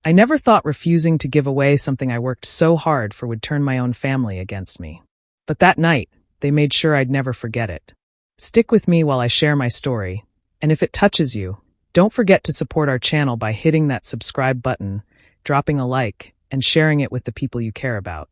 I never thought refusing to give away something I worked so hard for would turn my own family against me. But that night, they made sure I'd never forget it. Stick with me while I share my story, and if it touches you, don't forget to support our channel by hitting that subscribe button, dropping a like, and sharing it with the people you care about.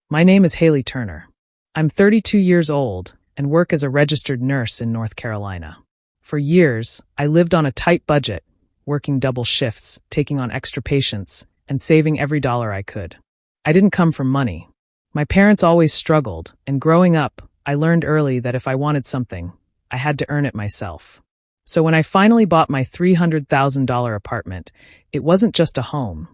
My name is Haley Turner. I'm 32 years old and work as a registered nurse in North Carolina. For years, I lived on a tight budget, working double shifts, taking on extra patients, and saving every dollar I could. I didn't come from money. My parents always struggled, and growing up, I learned early that if I wanted something, I had to earn it myself. So when I finally bought my $300,000 apartment, it wasn't just a home.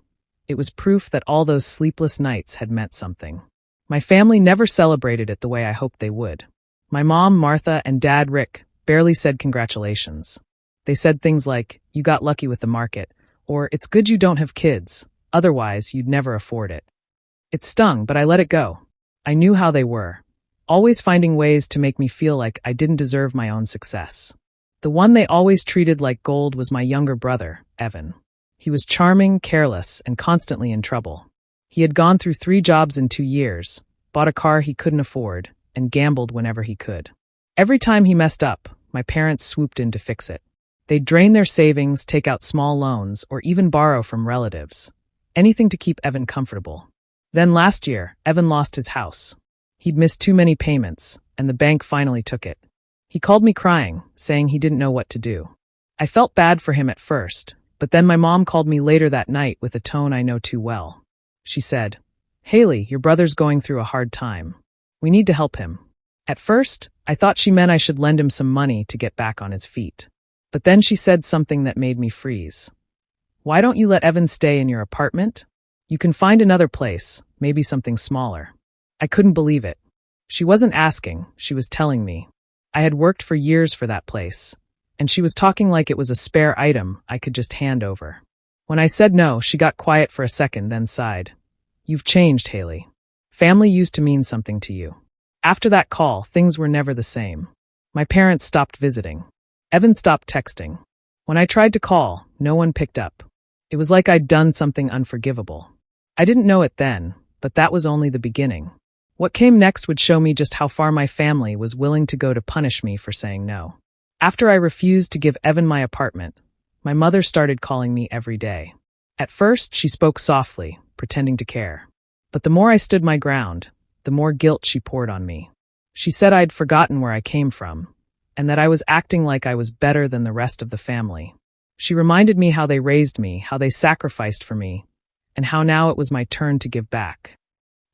It was proof that all those sleepless nights had meant something. My family never celebrated it the way I hoped they would. My mom, Martha, and dad, Rick, barely said congratulations. They said things like, "You got lucky with the market," or "It's good you don't have kids, otherwise you'd never afford it." It stung, but I let it go. I knew how they were, always finding ways to make me feel like I didn't deserve my own success. The one they always treated like gold was my younger brother, Evan. He was charming, careless, and constantly in trouble. He had gone through 3 jobs in 2 years, bought a car he couldn't afford, and gambled whenever he could. Every time he messed up, my parents swooped in to fix it. They'd drain their savings, take out small loans, or even borrow from relatives. Anything to keep Evan comfortable. Then last year, Evan lost his house. He'd missed too many payments, and the bank finally took it. He called me crying, saying he didn't know what to do. I felt bad for him at first, but then my mom called me later that night with a tone I know too well. She said, "Haley, your brother's going through a hard time. We need to help him." At first, I thought she meant I should lend him some money to get back on his feet. But then she said something that made me freeze. "Why don't you let Evan stay in your apartment? You can find another place, maybe something smaller." I couldn't believe it. She wasn't asking, she was telling me. I had worked for years for that place, and she was talking like it was a spare item I could just hand over. When I said no, she got quiet for a second, then sighed. "You've changed, Haley. Family used to mean something to you." After that call, things were never the same. My parents stopped visiting. Evan stopped texting. When I tried to call, no one picked up. It was like I'd done something unforgivable. I didn't know it then, but that was only the beginning. What came next would show me just how far my family was willing to go to punish me for saying no. After I refused to give Evan my apartment, my mother started calling me every day. At first, she spoke softly, pretending to care. But the more I stood my ground, the more guilt she poured on me. She said I'd forgotten where I came from, and that I was acting like I was better than the rest of the family. She reminded me how they raised me, how they sacrificed for me, and how now it was my turn to give back.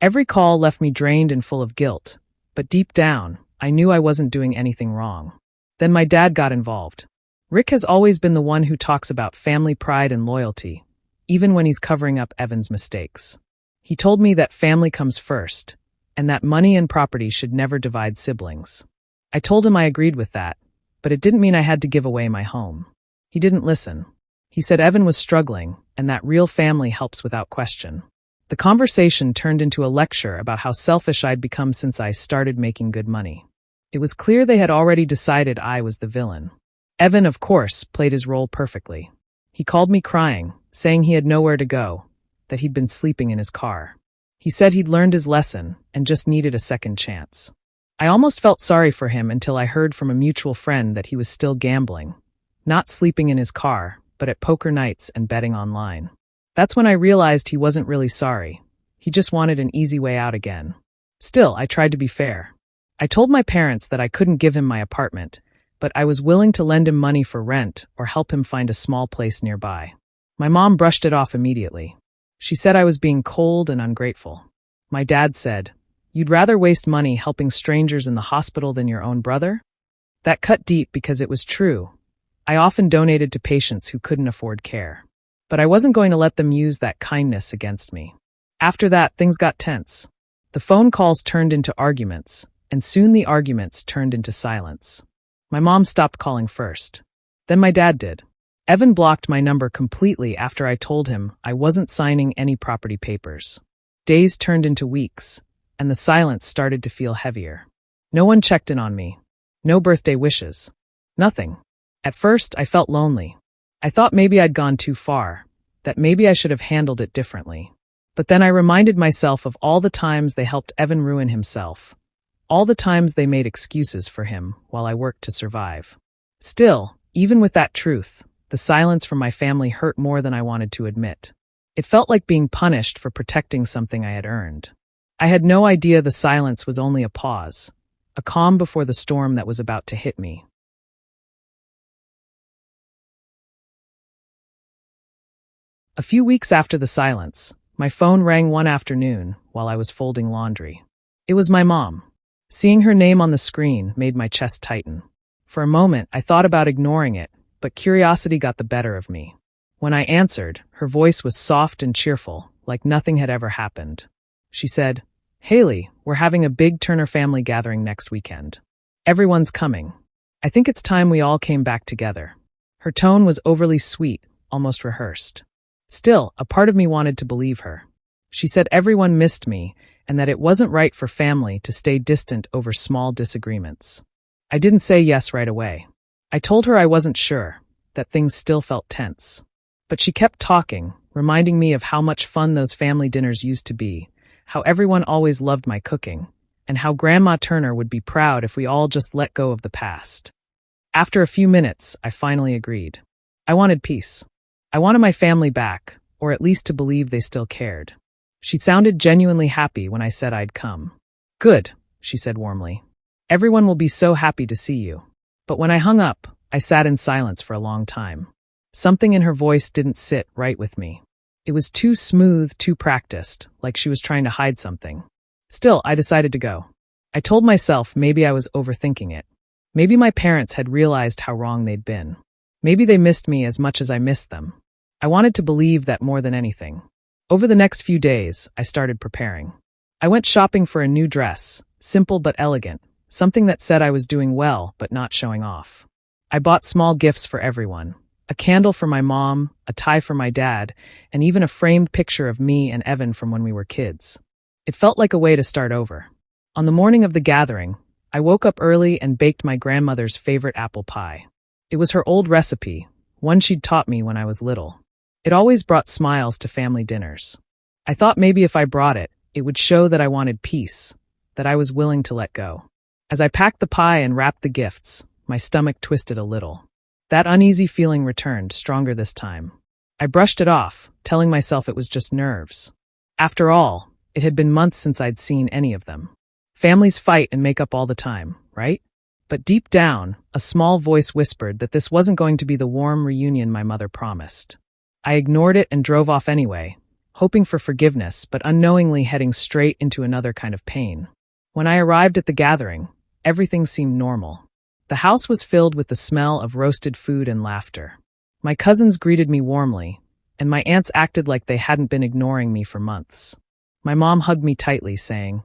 Every call left me drained and full of guilt, but deep down, I knew I wasn't doing anything wrong. Then my dad got involved. Rick has always been the one who talks about family pride and loyalty, even when he's covering up Evan's mistakes. He told me that family comes first, and that money and property should never divide siblings. I told him I agreed with that, but it didn't mean I had to give away my home. He didn't listen. He said Evan was struggling, and that real family helps without question. The conversation turned into a lecture about how selfish I'd become since I started making good money. It was clear they had already decided I was the villain. Evan, of course, played his role perfectly. He called me crying, saying he had nowhere to go, that he'd been sleeping in his car. He said he'd learned his lesson and just needed a second chance. I almost felt sorry for him until I heard from a mutual friend that he was still gambling, not sleeping in his car, but at poker nights and betting online. That's when I realized he wasn't really sorry. He just wanted an easy way out again. Still, I tried to be fair. I told my parents that I couldn't give him my apartment, but I was willing to lend him money for rent or help him find a small place nearby. My mom brushed it off immediately. She said I was being cold and ungrateful. My dad said, "You'd rather waste money helping strangers in the hospital than your own brother?" That cut deep because it was true. I often donated to patients who couldn't afford care. But I wasn't going to let them use that kindness against me. After that, things got tense. The phone calls turned into arguments, and soon the arguments turned into silence. My mom stopped calling first. Then my dad did. Evan blocked my number completely after I told him I wasn't signing any property papers. Days turned into weeks, and the silence started to feel heavier. No one checked in on me. No birthday wishes. Nothing. At first, I felt lonely. I thought maybe I'd gone too far, that maybe I should have handled it differently. But then I reminded myself of all the times they helped Evan ruin himself, all the times they made excuses for him while I worked to survive. Still, even with that truth, the silence from my family hurt more than I wanted to admit. It felt like being punished for protecting something I had earned. I had no idea the silence was only a pause, a calm before the storm that was about to hit me. A few weeks after the silence, my phone rang one afternoon while I was folding laundry. It was my mom. Seeing her name on the screen made my chest tighten. For a moment, I thought about ignoring it, but curiosity got the better of me. When I answered, her voice was soft and cheerful, like nothing had ever happened. She said, "Haley, we're having a big Turner family gathering next weekend. Everyone's coming. I think it's time we all came back together." Her tone was overly sweet, almost rehearsed. Still, a part of me wanted to believe her. She said everyone missed me, and that it wasn't right for family to stay distant over small disagreements. I didn't say yes right away. I told her I wasn't sure, that things still felt tense. But she kept talking, reminding me of how much fun those family dinners used to be, how everyone always loved my cooking, and how Grandma Turner would be proud if we all just let go of the past. After a few minutes, I finally agreed. I wanted peace. I wanted my family back, or at least to believe they still cared. She sounded genuinely happy when I said I'd come. "Good," she said warmly. "Everyone will be so happy to see you." But when I hung up, I sat in silence for a long time. Something in her voice didn't sit right with me. It was too smooth, too practiced, like she was trying to hide something. Still, I decided to go. I told myself maybe I was overthinking it. Maybe my parents had realized how wrong they'd been. Maybe they missed me as much as I missed them. I wanted to believe that more than anything. Over the next few days, I started preparing. I went shopping for a new dress, simple but elegant, something that said I was doing well but not showing off. I bought small gifts for everyone, a candle for my mom, a tie for my dad, and even a framed picture of me and Evan from when we were kids. It felt like a way to start over. On the morning of the gathering, I woke up early and baked my grandmother's favorite apple pie. It was her old recipe, one she'd taught me when I was little. It always brought smiles to family dinners. I thought maybe if I brought it, it would show that I wanted peace, that I was willing to let go. As I packed the pie and wrapped the gifts, my stomach twisted a little. That uneasy feeling returned, stronger this time. I brushed it off, telling myself it was just nerves. After all, it had been months since I'd seen any of them. Families fight and make up all the time, right? But deep down, a small voice whispered that this wasn't going to be the warm reunion my mother promised. I ignored it and drove off anyway, hoping for forgiveness but unknowingly heading straight into another kind of pain. When I arrived at the gathering, everything seemed normal. The house was filled with the smell of roasted food and laughter. My cousins greeted me warmly, and my aunts acted like they hadn't been ignoring me for months. My mom hugged me tightly, saying,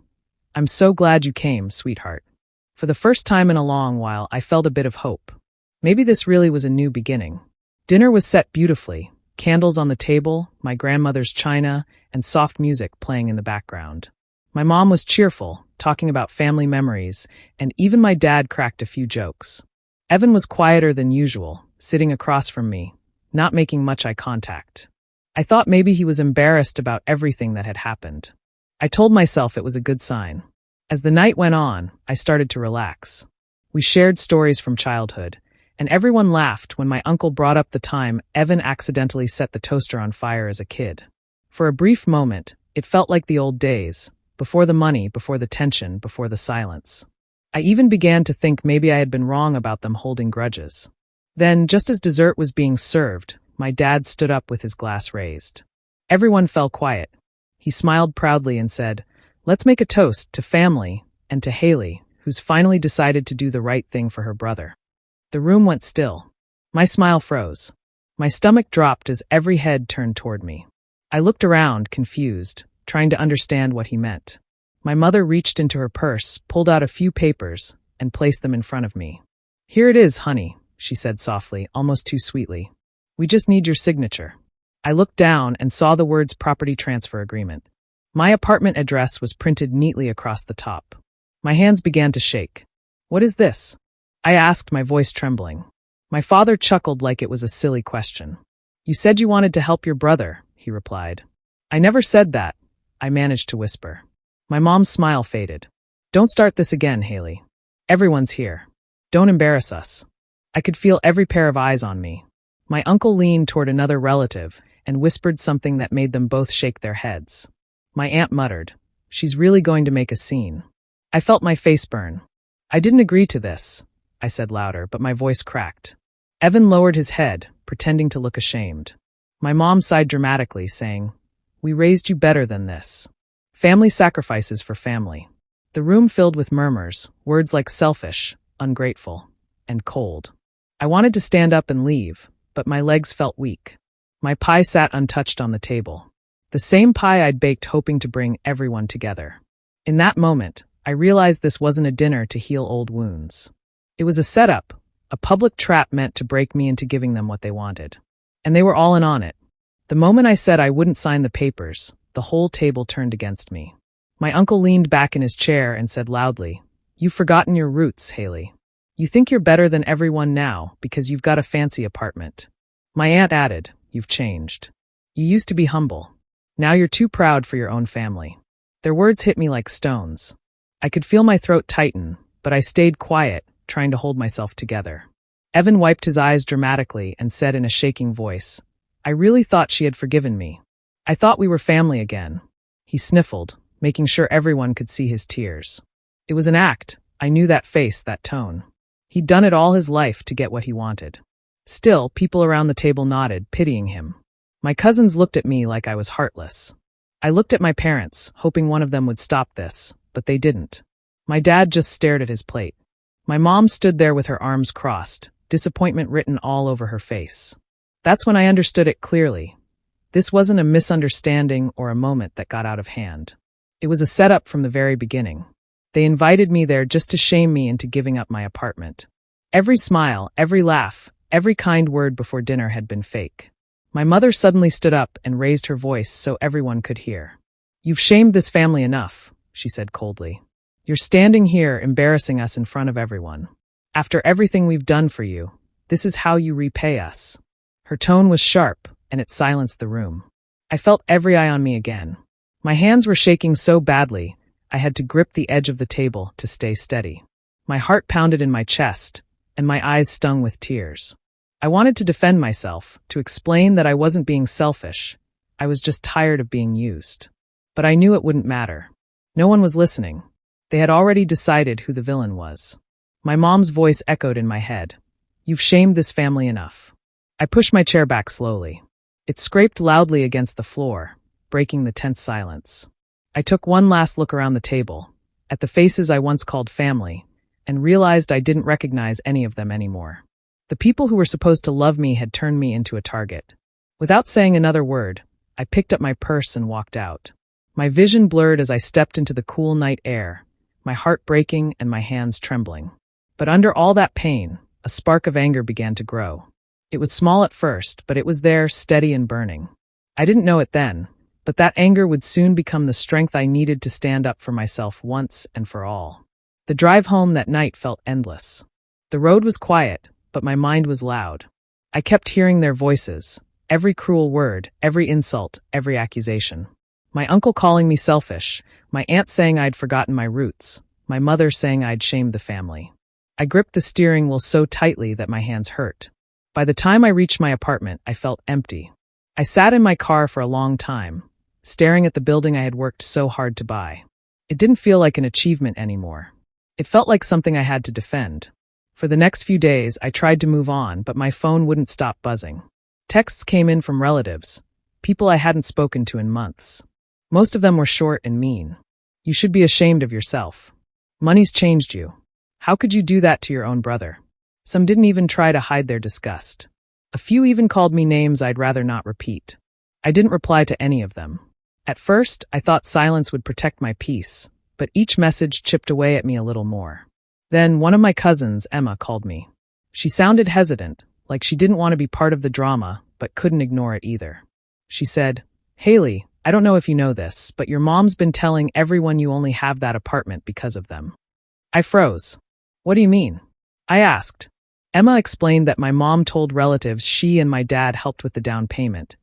"I'm so glad you came, sweetheart." For the first time in a long while, I felt a bit of hope. Maybe this really was a new beginning. Dinner was set beautifully. Candles on the table, my grandmother's china, and soft music playing in the background. My mom was cheerful, talking about family memories, and even my dad cracked a few jokes. Evan was quieter than usual, sitting across from me, not making much eye contact. I thought maybe he was embarrassed about everything that had happened. I told myself it was a good sign. As the night went on, I started to relax. We shared stories from childhood, and everyone laughed when my uncle brought up the time Evan accidentally set the toaster on fire as a kid. For a brief moment, it felt like the old days, before the money, before the tension, before the silence. I even began to think maybe I had been wrong about them holding grudges. Then, just as dessert was being served, my dad stood up with his glass raised. Everyone fell quiet. He smiled proudly and said, "Let's make a toast to family and to Haley, who's finally decided to do the right thing for her brother." The room went still. My smile froze. My stomach dropped as every head turned toward me. I looked around, confused, trying to understand what he meant. My mother reached into her purse, pulled out a few papers, and placed them in front of me. "Here it is, honey," she said softly, almost too sweetly. "We just need your signature." I looked down and saw the words property transfer agreement. My apartment address was printed neatly across the top. My hands began to shake. "What is this?" I asked, my voice trembling. My father chuckled like it was a silly question. You said you wanted to help your brother, he replied. I never said that, I managed to whisper. My mom's smile faded. Don't start this again, Haley. Everyone's here. Don't embarrass us. I could feel every pair of eyes on me. My uncle leaned toward another relative and whispered something that made them both shake their heads. My aunt muttered, She's really going to make a scene. I felt my face burn. I didn't agree to this, I said louder, but my voice cracked. Evan lowered his head, pretending to look ashamed. My mom sighed dramatically, saying, We raised you better than this. Family sacrifices for family. The room filled with murmurs, words like selfish, ungrateful, and cold. I wanted to stand up and leave, but my legs felt weak. My pie sat untouched on the table. The same pie I'd baked hoping to bring everyone together. In that moment, I realized this wasn't a dinner to heal old wounds. It was a setup, a public trap meant to break me into giving them what they wanted. And they were all in on it. The moment I said I wouldn't sign the papers, the whole table turned against me. My uncle leaned back in his chair and said loudly, You've forgotten your roots, Haley. You think you're better than everyone now because you've got a fancy apartment. My aunt added, You've changed. You used to be humble. Now you're too proud for your own family. Their words hit me like stones. I could feel my throat tighten, but I stayed quiet, trying to hold myself together. Evan wiped his eyes dramatically and said in a shaking voice, I really thought she had forgiven me. I thought we were family again. He sniffled, making sure everyone could see his tears. It was an act. I knew that face, that tone. He'd done it all his life to get what he wanted. Still, people around the table nodded, pitying him. My cousins looked at me like I was heartless. I looked at my parents, hoping one of them would stop this, but they didn't. My dad just stared at his plate. My mom stood there with her arms crossed, disappointment written all over her face. That's when I understood it clearly. This wasn't a misunderstanding or a moment that got out of hand. It was a setup from the very beginning. They invited me there just to shame me into giving up my apartment. Every smile, every laugh, every kind word before dinner had been fake. My mother suddenly stood up and raised her voice so everyone could hear. You've shamed this family enough, she said coldly. You're standing here embarrassing us in front of everyone. After everything we've done for you, this is how you repay us. Her tone was sharp, and it silenced the room. I felt every eye on me again. My hands were shaking so badly, I had to grip the edge of the table to stay steady. My heart pounded in my chest, and my eyes stung with tears. I wanted to defend myself, to explain that I wasn't being selfish. I was just tired of being used. But I knew it wouldn't matter. No one was listening. They had already decided who the villain was. My mom's voice echoed in my head. You've shamed this family enough. I pushed my chair back slowly. It scraped loudly against the floor, breaking the tense silence. I took one last look around the table, at the faces I once called family, and realized I didn't recognize any of them anymore. The people who were supposed to love me had turned me into a target. Without saying another word, I picked up my purse and walked out. My vision blurred as I stepped into the cool night air, my heart breaking and my hands trembling. But under all that pain, a spark of anger began to grow. It was small at first, but it was there, steady and burning. I didn't know it then, but that anger would soon become the strength I needed to stand up for myself once and for all. The drive home that night felt endless. The road was quiet, but my mind was loud. I kept hearing their voices, every cruel word, every insult, every accusation. My uncle calling me selfish, my aunt saying I'd forgotten my roots, my mother saying I'd shamed the family. I gripped the steering wheel so tightly that my hands hurt. By the time I reached my apartment, I felt empty. I sat in my car for a long time, staring at the building I had worked so hard to buy. It didn't feel like an achievement anymore. It felt like something I had to defend. For the next few days, I tried to move on, but my phone wouldn't stop buzzing. Texts came in from relatives, people I hadn't spoken to in months. Most of them were short and mean. You should be ashamed of yourself. Money's changed you. How could you do that to your own brother? Some didn't even try to hide their disgust. A few even called me names I'd rather not repeat. I didn't reply to any of them. At first, I thought silence would protect my peace, but each message chipped away at me a little more. Then one of my cousins, Emma, called me. She sounded hesitant, like she didn't want to be part of the drama, but couldn't ignore it either. She said, Haley, I don't know if you know this, but your mom's been telling everyone you only have that apartment because of them. I froze. What do you mean? I asked. Emma explained that my mom told relatives she and my dad helped with the down payment,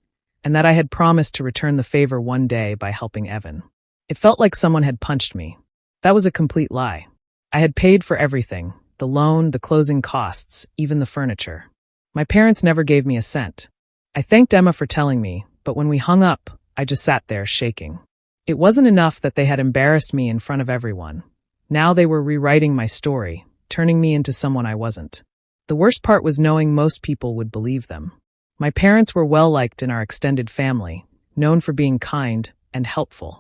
and that I had promised to return the favor one day by helping Evan. It felt like someone had punched me. That was a complete lie. I had paid for everything, the loan, the closing costs, even the furniture. My parents never gave me a cent. I thanked Emma for telling me, but when we hung up, I just sat there shaking. It wasn't enough that they had embarrassed me in front of everyone. Now they were rewriting my story, turning me into someone I wasn't. The worst part was knowing most people would believe them. My parents were well-liked in our extended family, known for being kind and helpful.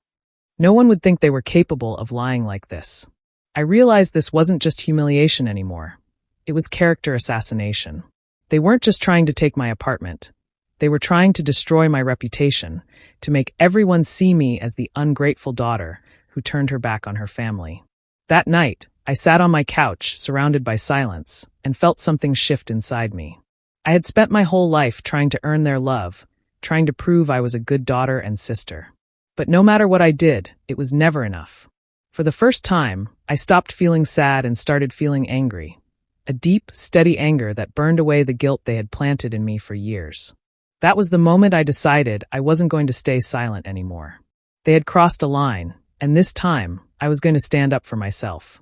No one would think they were capable of lying like this. I realized this wasn't just humiliation anymore. It was character assassination. They weren't just trying to take my apartment. They were trying to destroy my reputation, to make everyone see me as the ungrateful daughter who turned her back on her family. That night, I sat on my couch, surrounded by silence, and felt something shift inside me. I had spent my whole life trying to earn their love, trying to prove I was a good daughter and sister. But no matter what I did, it was never enough. For the first time, I stopped feeling sad and started feeling angry. A deep, steady anger that burned away the guilt they had planted in me for years. That was the moment I decided I wasn't going to stay silent anymore. They had crossed a line, and this time, I was going to stand up for myself.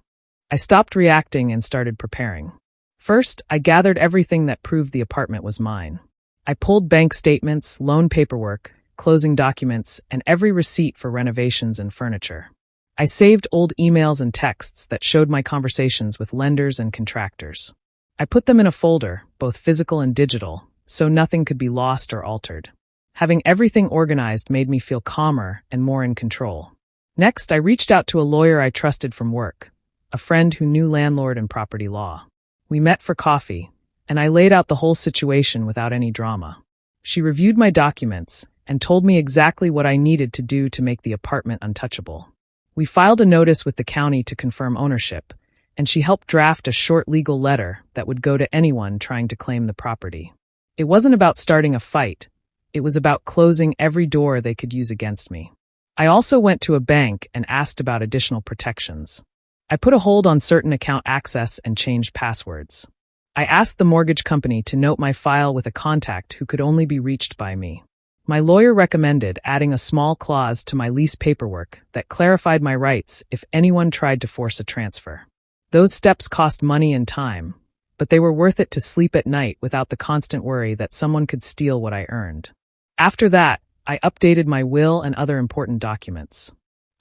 I stopped reacting and started preparing. First, I gathered everything that proved the apartment was mine. I pulled bank statements, loan paperwork, closing documents, and every receipt for renovations and furniture. I saved old emails and texts that showed my conversations with lenders and contractors. I put them in a folder, both physical and digital, so nothing could be lost or altered. Having everything organized made me feel calmer and more in control. Next, I reached out to a lawyer I trusted from work, a friend who knew landlord and property law. We met for coffee, and I laid out the whole situation without any drama. She reviewed my documents and told me exactly what I needed to do to make the apartment untouchable. We filed a notice with the county to confirm ownership, and she helped draft a short legal letter that would go to anyone trying to claim the property. It wasn't about starting a fight. It was about closing every door they could use against me. I also went to a bank and asked about additional protections. I put a hold on certain account access and changed passwords. I asked the mortgage company to note my file with a contact who could only be reached by me. My lawyer recommended adding a small clause to my lease paperwork that clarified my rights if anyone tried to force a transfer. Those steps cost money and time, but they were worth it to sleep at night without the constant worry that someone could steal what I earned. After that, I updated my will and other important documents.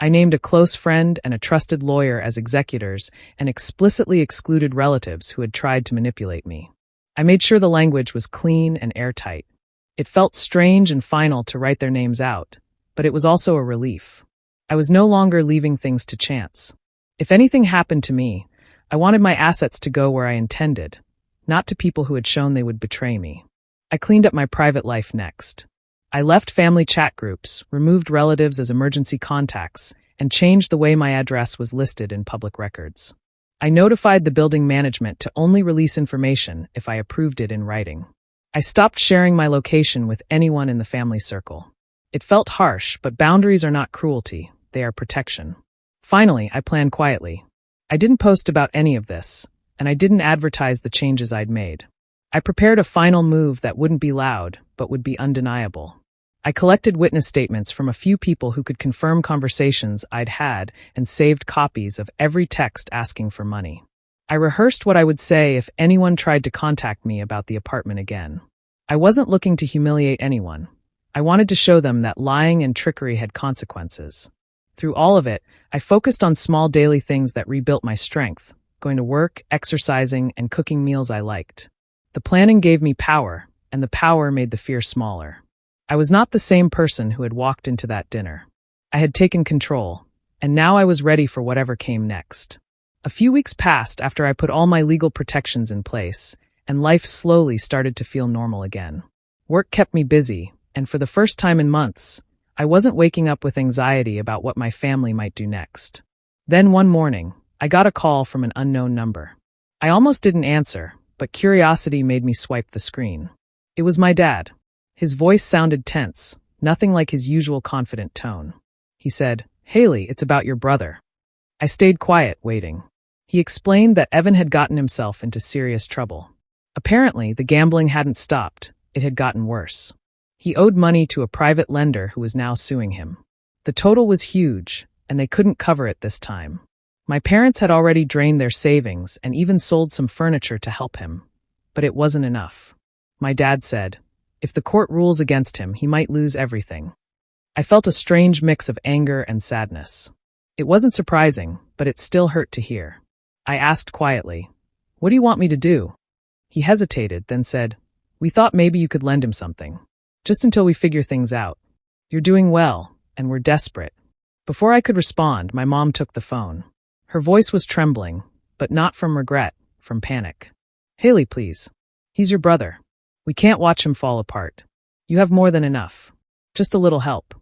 I named a close friend and a trusted lawyer as executors and explicitly excluded relatives who had tried to manipulate me. I made sure the language was clean and airtight. It felt strange and final to write their names out, but it was also a relief. I was no longer leaving things to chance. If anything happened to me, I wanted my assets to go where I intended, not to people who had shown they would betray me. I cleaned up my private life next. I left family chat groups, removed relatives as emergency contacts, and changed the way my address was listed in public records. I notified the building management to only release information if I approved it in writing. I stopped sharing my location with anyone in the family circle. It felt harsh, but boundaries are not cruelty, they are protection. Finally, I planned quietly. I didn't post about any of this, and I didn't advertise the changes I'd made. I prepared a final move that wouldn't be loud, but would be undeniable. I collected witness statements from a few people who could confirm conversations I'd had and saved copies of every text asking for money. I rehearsed what I would say if anyone tried to contact me about the apartment again. I wasn't looking to humiliate anyone. I wanted to show them that lying and trickery had consequences. Through all of it, I focused on small daily things that rebuilt my strength, going to work, exercising, and cooking meals I liked. The planning gave me power, and the power made the fear smaller. I was not the same person who had walked into that dinner. I had taken control, and now I was ready for whatever came next. A few weeks passed after I put all my legal protections in place, and life slowly started to feel normal again. Work kept me busy, and for the first time in months, I wasn't waking up with anxiety about what my family might do next. Then one morning, I got a call from an unknown number. I almost didn't answer, but curiosity made me swipe the screen. It was my dad. His voice sounded tense, nothing like his usual confident tone. He said, "Haley, it's about your brother." I stayed quiet, waiting. He explained that Evan had gotten himself into serious trouble. Apparently, the gambling hadn't stopped, it had gotten worse. He owed money to a private lender who was now suing him. The total was huge, and they couldn't cover it this time. My parents had already drained their savings and even sold some furniture to help him. But it wasn't enough. My dad said, if the court rules against him, he might lose everything. I felt a strange mix of anger and sadness. It wasn't surprising, but it still hurt to hear. I asked quietly, what do you want me to do? He hesitated, then said, we thought maybe you could lend him something. Just until we figure things out. You're doing well, and we're desperate. Before I could respond, my mom took the phone. Her voice was trembling, but not from regret, from panic. Haley, please. He's your brother. We can't watch him fall apart. You have more than enough. Just a little help.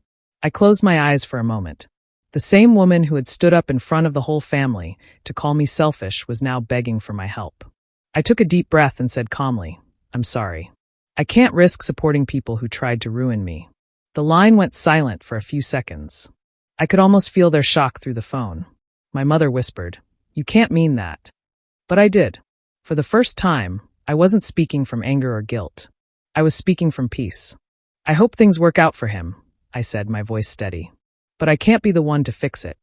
I closed my eyes for a moment. The same woman who had stood up in front of the whole family to call me selfish was now begging for my help. I took a deep breath and said calmly, I'm sorry. I can't risk supporting people who tried to ruin me. The line went silent for a few seconds. I could almost feel their shock through the phone. My mother whispered, you can't mean that. But I did. For the first time, I wasn't speaking from anger or guilt. I was speaking from peace. I hope things work out for him, I said, my voice steady. But I can't be the one to fix it.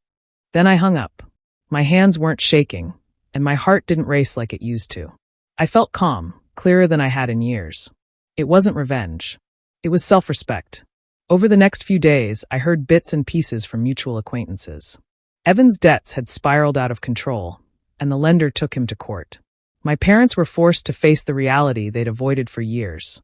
Then I hung up. My hands weren't shaking, and my heart didn't race like it used to. I felt calm, clearer than I had in years. It wasn't revenge. It was self-respect. Over the next few days, I heard bits and pieces from mutual acquaintances. Evan's debts had spiraled out of control, and the lender took him to court. My parents were forced to face the reality they'd avoided for years.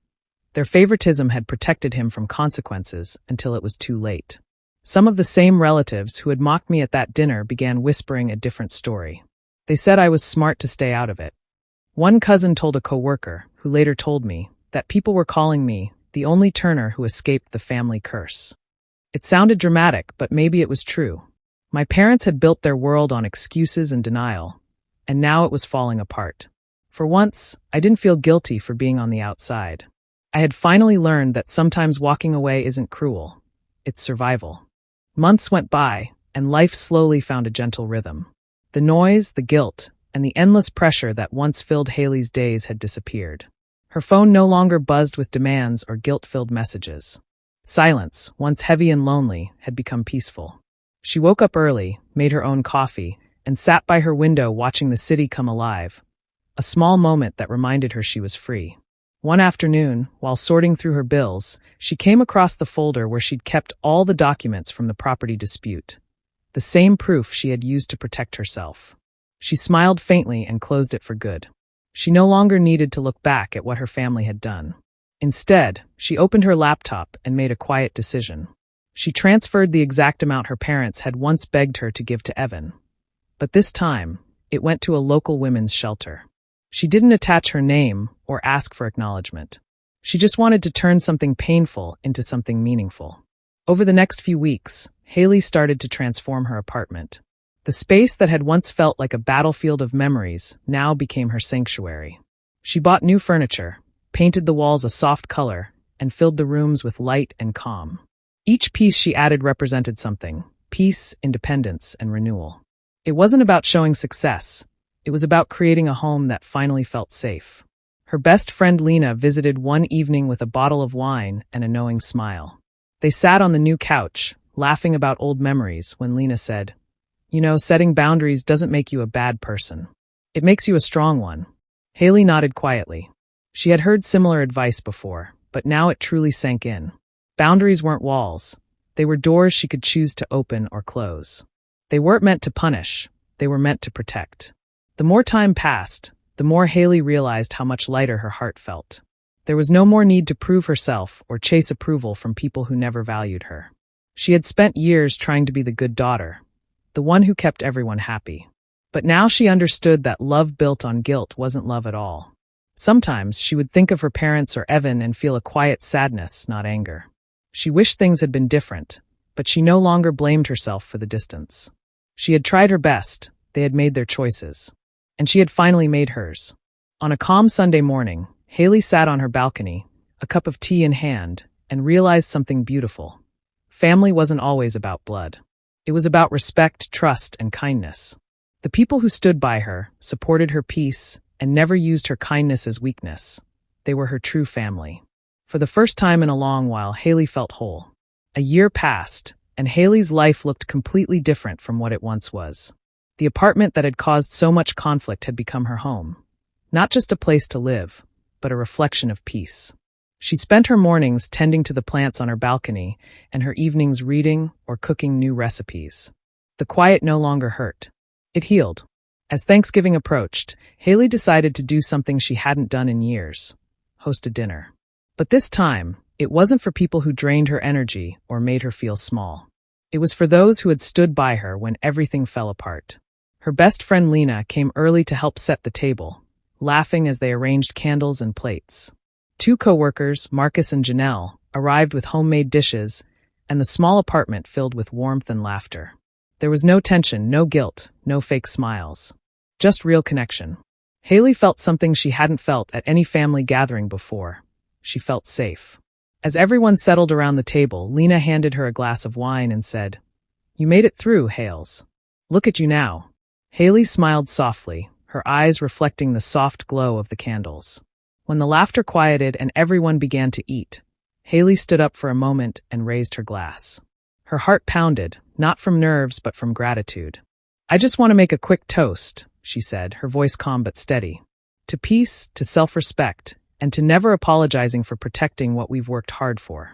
Their favoritism had protected him from consequences until it was too late. Some of the same relatives who had mocked me at that dinner began whispering a different story. They said I was smart to stay out of it. One cousin told a coworker, who later told me, that people were calling me the only Turner who escaped the family curse. It sounded dramatic, but maybe it was true. My parents had built their world on excuses and denial, and now it was falling apart. For once, I didn't feel guilty for being on the outside. I had finally learned that sometimes walking away isn't cruel. It's survival. Months went by, and life slowly found a gentle rhythm. The noise, the guilt, and the endless pressure that once filled Haley's days had disappeared. Her phone no longer buzzed with demands or guilt-filled messages. Silence, once heavy and lonely, had become peaceful. She woke up early, made her own coffee, and sat by her window watching the city come alive. A small moment that reminded her she was free. One afternoon, while sorting through her bills, she came across the folder where she'd kept all the documents from the property dispute. The same proof she had used to protect herself. She smiled faintly and closed it for good. She no longer needed to look back at what her family had done. Instead, she opened her laptop and made a quiet decision. She transferred the exact amount her parents had once begged her to give to Evan. But this time, it went to a local women's shelter. She didn't attach her name or ask for acknowledgement. She just wanted to turn something painful into something meaningful. Over the next few weeks, Haley started to transform her apartment. The space that had once felt like a battlefield of memories now became her sanctuary. She bought new furniture, painted the walls a soft color, and filled the rooms with light and calm. Each piece she added represented something: peace, independence, and renewal. It wasn't about showing success. It was about creating a home that finally felt safe. Her best friend Lena visited one evening with a bottle of wine and a knowing smile. They sat on the new couch, laughing about old memories, when Lena said, "You know, setting boundaries doesn't make you a bad person. It makes you a strong one." Haley nodded quietly. She had heard similar advice before, but now it truly sank in. Boundaries weren't walls. They were doors she could choose to open or close. They weren't meant to punish. They were meant to protect. The more time passed, the more Haley realized how much lighter her heart felt. There was no more need to prove herself or chase approval from people who never valued her. She had spent years trying to be the good daughter, the one who kept everyone happy. But now she understood that love built on guilt wasn't love at all. Sometimes she would think of her parents or Evan and feel a quiet sadness, not anger. She wished things had been different, but she no longer blamed herself for the distance. She had tried her best, they had made their choices, and she had finally made hers. On a calm Sunday morning, Haley sat on her balcony, a cup of tea in hand, and realized something beautiful. Family wasn't always about blood. It was about respect, trust, and kindness. The people who stood by her, supported her peace, and never used her kindness as weakness. They were her true family. For the first time in a long while, Haley felt whole. A year passed, and Haley's life looked completely different from what it once was. The apartment that had caused so much conflict had become her home. Not just a place to live, but a reflection of peace. She spent her mornings tending to the plants on her balcony and her evenings reading or cooking new recipes. The quiet no longer hurt. It healed. As Thanksgiving approached, Haley decided to do something she hadn't done in years: host a dinner. But this time, it wasn't for people who drained her energy or made her feel small. It was for those who had stood by her when everything fell apart. Her best friend Lena came early to help set the table, laughing as they arranged candles and plates. 2 co-workers, Marcus and Janelle, arrived with homemade dishes, and the small apartment filled with warmth and laughter. There was no tension, no guilt, no fake smiles. Just real connection. Haley felt something she hadn't felt at any family gathering before. She felt safe. As everyone settled around the table, Lena handed her a glass of wine and said, "You made it through, Hales. Look at you now." Haley smiled softly, her eyes reflecting the soft glow of the candles. When the laughter quieted and everyone began to eat, Haley stood up for a moment and raised her glass. Her heart pounded, not from nerves but from gratitude. "I just want to make a quick toast," she said, her voice calm but steady. "To peace, to self-respect, and to never apologizing for protecting what we've worked hard for."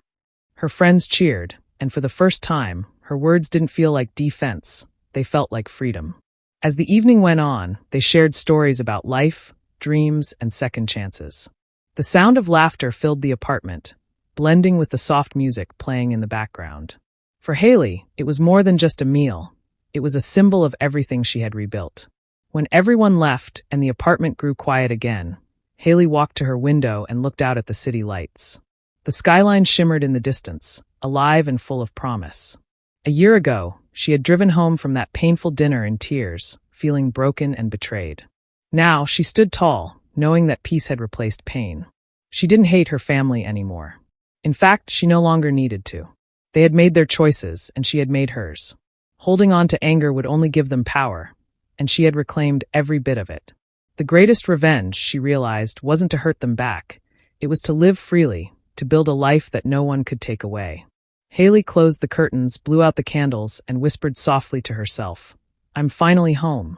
Her friends cheered, and for the first time, her words didn't feel like defense, they felt like freedom. As the evening went on, they shared stories about life, dreams, and second chances. The sound of laughter filled the apartment, blending with the soft music playing in the background. For Haley, it was more than just a meal. It was a symbol of everything she had rebuilt. When everyone left and the apartment grew quiet again, Haley walked to her window and looked out at the city lights. The skyline shimmered in the distance, alive and full of promise. A year ago, she had driven home from that painful dinner in tears, feeling broken and betrayed. Now, she stood tall, knowing that peace had replaced pain. She didn't hate her family anymore. In fact, she no longer needed to. They had made their choices, and she had made hers. Holding on to anger would only give them power, and she had reclaimed every bit of it. The greatest revenge, she realized, wasn't to hurt them back. It was to live freely, to build a life that no one could take away. Haley closed the curtains, blew out the candles, and whispered softly to herself, "I'm finally home."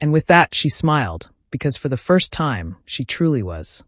And with that, she smiled, because for the first time, she truly was.